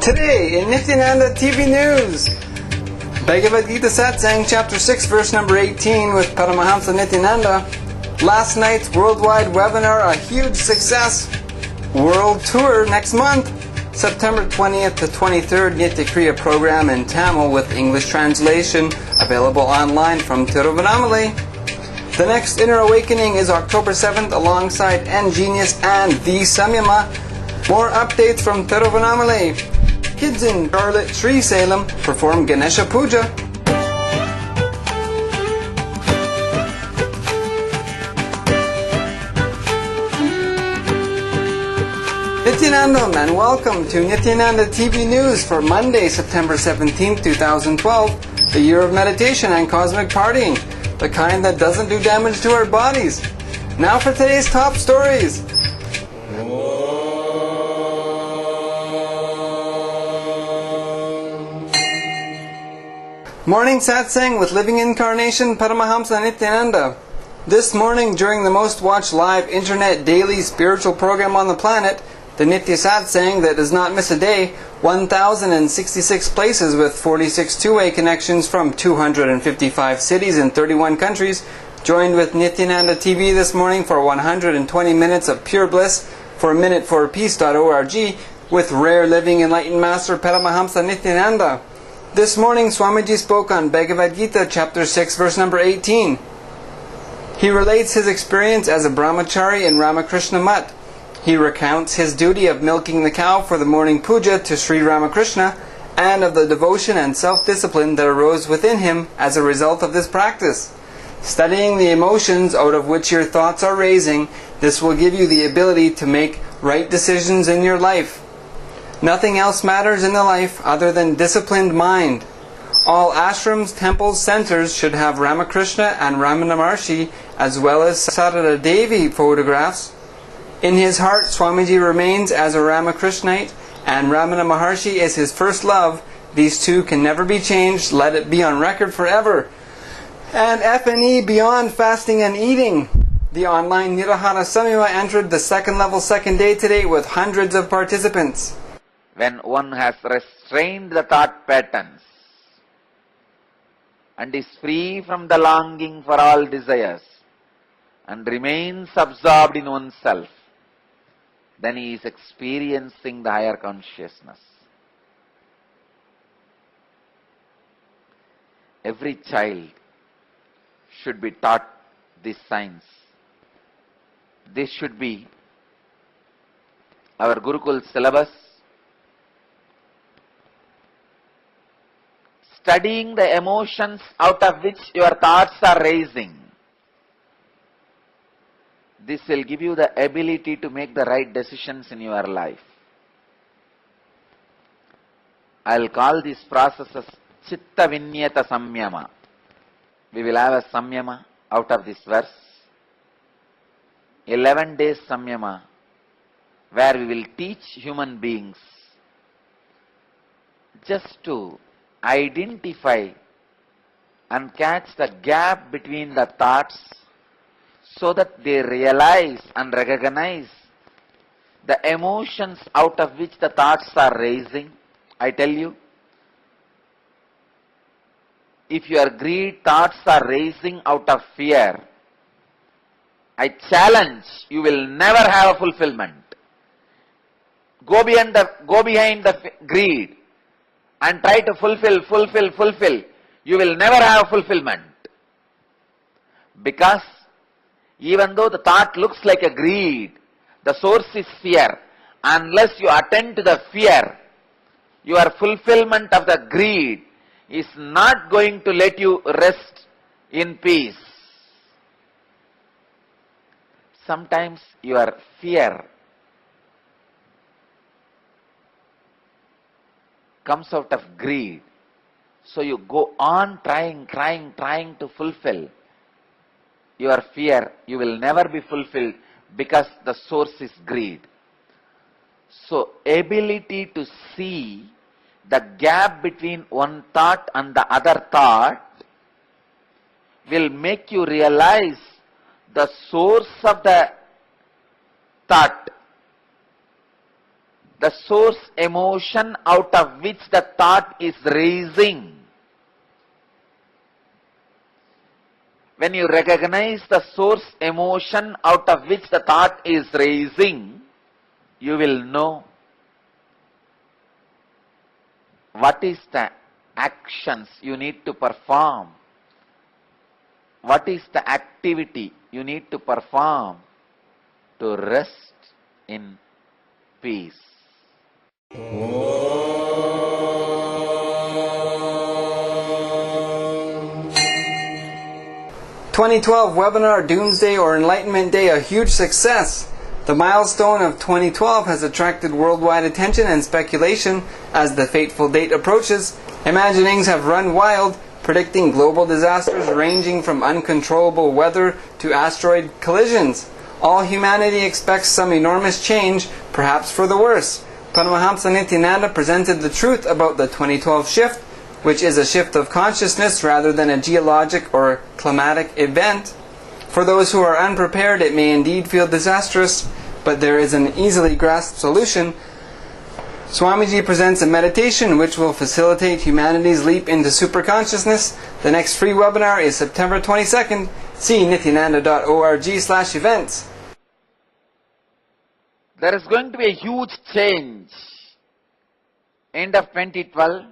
Today in Nithyananda TV News, Bhagavad Gita Satsang chapter 6 verse number 18 with Paramahamsa Nithyananda. Last night's worldwide webinar, a huge success. World tour next month, September 20th to 23rd, Nithya Kriya Program in Tamil with English translation, available online from Thiruvannamalai. The next Inner Awakening is October 7th alongside eNGenius and the Samyama. More updates from Thiruvannamalai. Kids in Charlotte, Srisalem perform Ganesha Puja. Nithyanandam and welcome to Nithyananda TV News for Monday, September 17, 2012, the year of meditation and cosmic partying, the kind that doesn't do damage to our bodies. Now for today's top stories. Morning Satsang with Living Incarnation Paramahamsa Nithyananda. This morning during the most watched live internet daily spiritual program on the planet, the Nithya Satsang that does not miss a day, 1,066 places with 46 two-way connections from 255 cities in 31 countries, joined with Nithyananda TV this morning for 120 minutes of pure bliss for minuteforpeace.org with Rare Living Enlightened Master Paramahamsa Nithyananda. This morning, Swamiji spoke on Bhagavad Gita, chapter 6, verse number 18. He relates his experience as a brahmachari in Ramakrishna Mutt. He recounts his duty of milking the cow for the morning puja to Sri Ramakrishna and of the devotion and self-discipline that arose within him as a result of this practice. Studying the emotions out of which your thoughts are raising, this will give you the ability to make right decisions in your life. Nothing else matters in the life other than disciplined mind. All ashrams, temples, centers should have Ramakrishna and Ramana Maharshi as well as Sarada Devi photographs. In his heart, Swamiji remains as a Ramakrishnite and Ramana Maharshi is his first love. These two can never be changed. Let it be on record forever. And F&E beyond fasting and eating. The online Nirahara Samyama entered the second level second day today with hundreds of participants. When one has restrained the thought patterns and is free from the longing for all desires and remains absorbed in oneself, then he is experiencing the higher consciousness. Every child should be taught this science. This should be our Gurukul syllabus. Studying the emotions out of which your thoughts are raising. This will give you the ability to make the right decisions in your life. I'll call this process as Chitta Vinyata Samyama. We will have a Samyama out of this verse. 11 days Samyama, where we will teach human beings just to identify and catch the gap between the thoughts so that they realize and recognize the emotions out of which the thoughts are raising. I tell you, if your greed thoughts are raising out of fear, I challenge you will never have a fulfillment. Go behind the greed and try to fulfill. You will never have fulfillment. Because even though the thought looks like a greed, the source is fear. Unless you attend to the fear, your fulfillment of the greed is not going to let you rest in peace. Sometimes your fear comes out of greed. So you go on trying to fulfill your fear. You will never be fulfilled because the source is greed. So ability to see the gap between one thought and the other thought will make you realize the source of the thought. the source emotion out of which the thought is raising. When you recognize the source emotion out of which the thought is raising, you will know what is the actions you need to perform. What is the activity you need to perform to rest in peace? 2012 webinar Doomsday or Enlightenment Day, a huge success. The milestone of 2012 has attracted worldwide attention and speculation as the fateful date approaches. Imaginings have run wild, predicting global disasters ranging from uncontrollable weather to asteroid collisions. All humanity expects some enormous change, perhaps for the worse. Paramahamsa Nithyananda presented the truth about the 2012 shift, which is a shift of consciousness rather than a geologic or climatic event. For those who are unprepared, it may indeed feel disastrous, but there is an easily grasped solution. Swamiji presents a meditation which will facilitate humanity's leap into superconsciousness. The next free webinar is September 22nd. See nithyananda.org/events. There is going to be a huge change. End of 2012.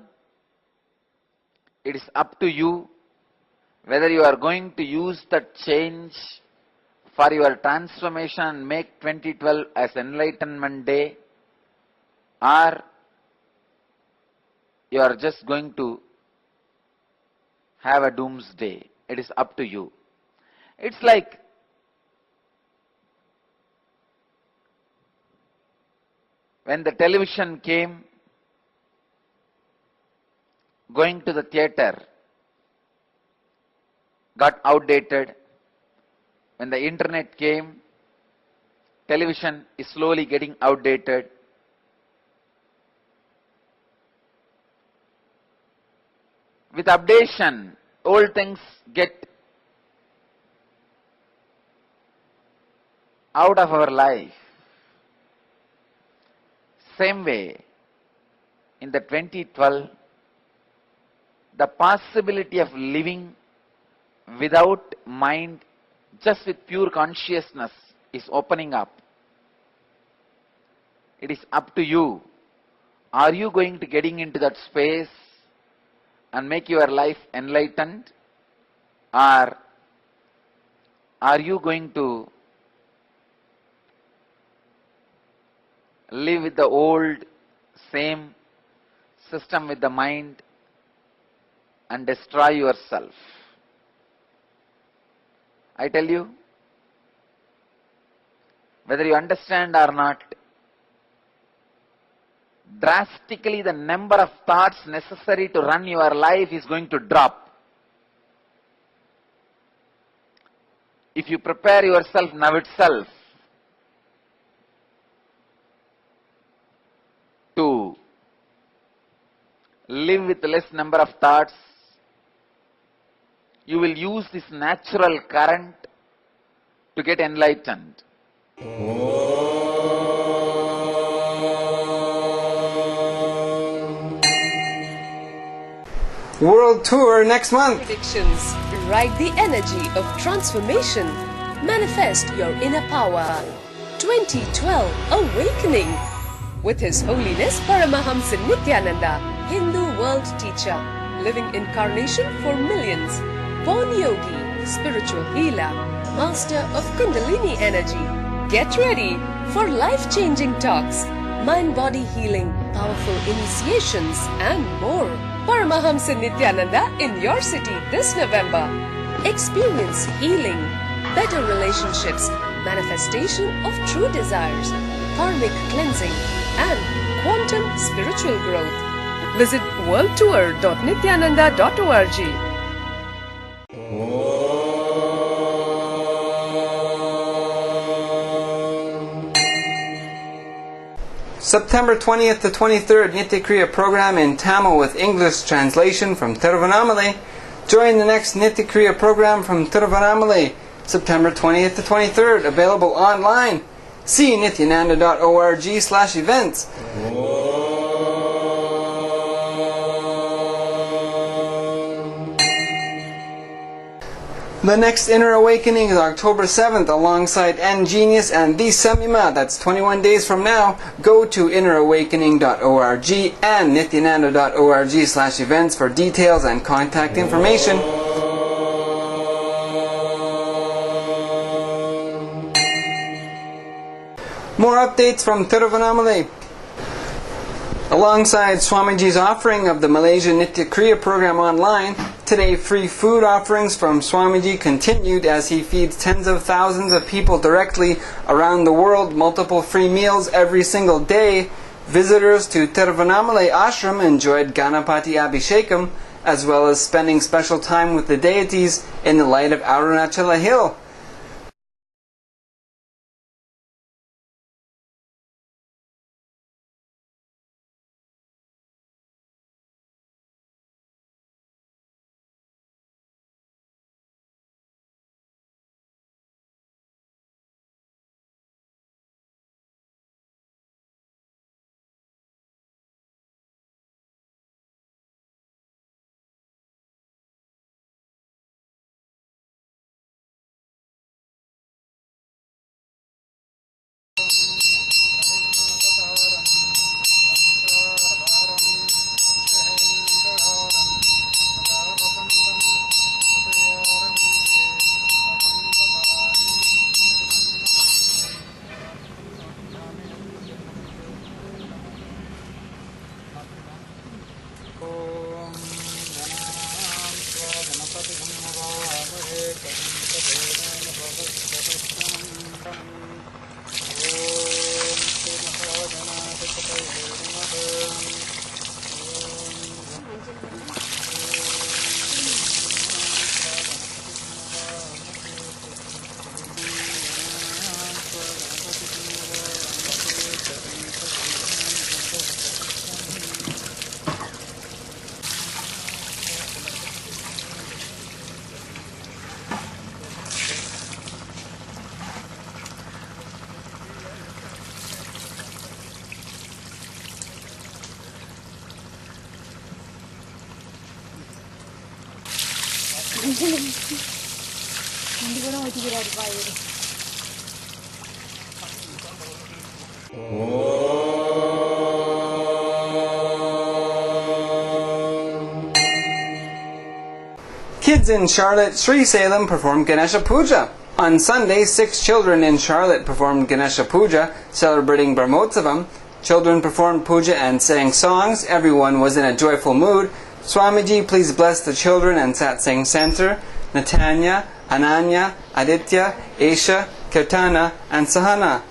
It is up to you whether you are going to use that change for your transformation and make 2012 as Enlightenment Day, or you are just going to have a doomsday. It is up to you. It's like when the television came, going to the theater got outdated. When the internet came, television is slowly getting outdated. With updation, old things get out of our life. Same way, in the 2012, the possibility of living without mind, just with pure consciousness, is opening up. It is up to you. Are you going to getting into that space and make your life enlightened, or are you going to live with the old, same system with the mind and destroy yourself? I tell you, whether you understand or not, drastically the number of thoughts necessary to run your life is going to drop. If you prepare yourself now itself to live with less number of thoughts, you will use this natural current to get enlightened. World Tour next month. Predictions. Ride the energy of transformation. Manifest your inner power. 2012 Awakening. With His Holiness Paramahamsa Nithyananda, Hindu world teacher, living incarnation for millions, born yogi, spiritual healer, master of Kundalini energy. Get ready for life-changing talks, mind-body healing, powerful initiations, and more. Paramahamsa Nithyananda in your city this November. Experience healing, better relationships, manifestation of true desires, karmic cleansing, and quantum spiritual growth. Visit worldtour.nithyananda.org. September 20th to 23rd, Nithya Kriya Program in Tamil with English translation from Thiruvannamalai. Join the next Nithya Kriya Program from Thiruvannamalai, September 20th to 23rd, available online. See nithyananda.org/events. The next Inner Awakening is October 7th alongside eNGenius and the Samyama. That's 21 days from now. Go to innerawakening.org and nithyananda.org/events for details and contact information. More updates from Thiruvannamalai. Alongside Swamiji's offering of the Malaysian Nithya Kriya Program online, today free food offerings from Swamiji continued as he feeds tens of thousands of people directly around the world, multiple free meals every single day. Visitors to Thiruvannamalai ashram enjoyed Ganapati Abhishekam, as well as spending special time with the deities in the light of Arunachala Hill. Kids in Charlotte, Srisalem performed Ganesha Puja. On Sunday, 6 children in Charlotte performed Ganesha Puja, celebrating Brahmotsavam. Children performed puja and sang songs. Everyone was in a joyful mood. Swamiji, please bless the children and Satsang Center, Nithyananda, Ananya, Aditya, Esha, Kirtana, and Sahana.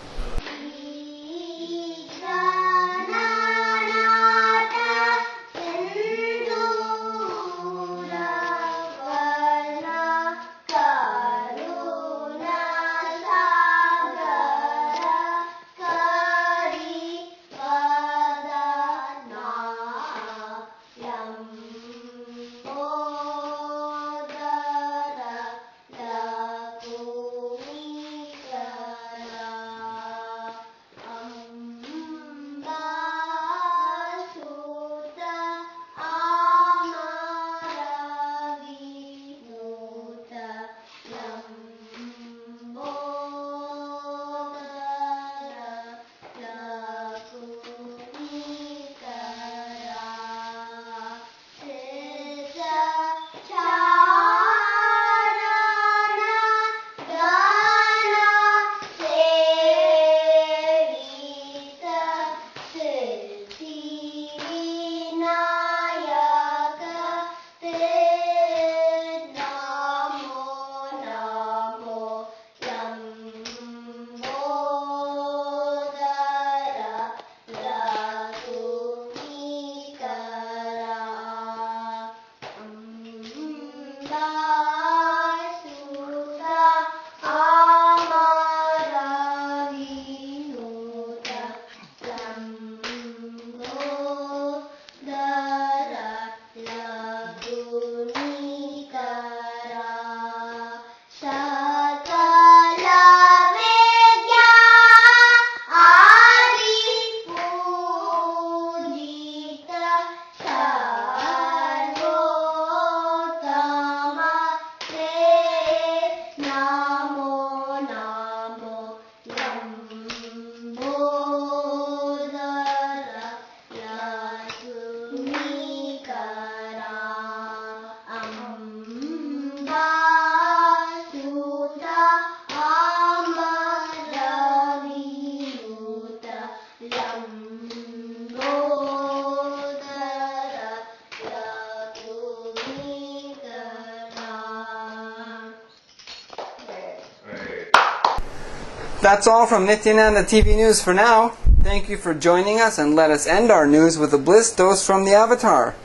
That's all from Nithyananda TV News for now. Thank you for joining us, and let us end our news with a bliss dose from the Avatar.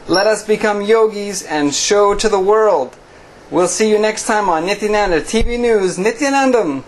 Let us become yogis and show to the world. We'll see you next time on Nithyananda TV News. Nithyanandam!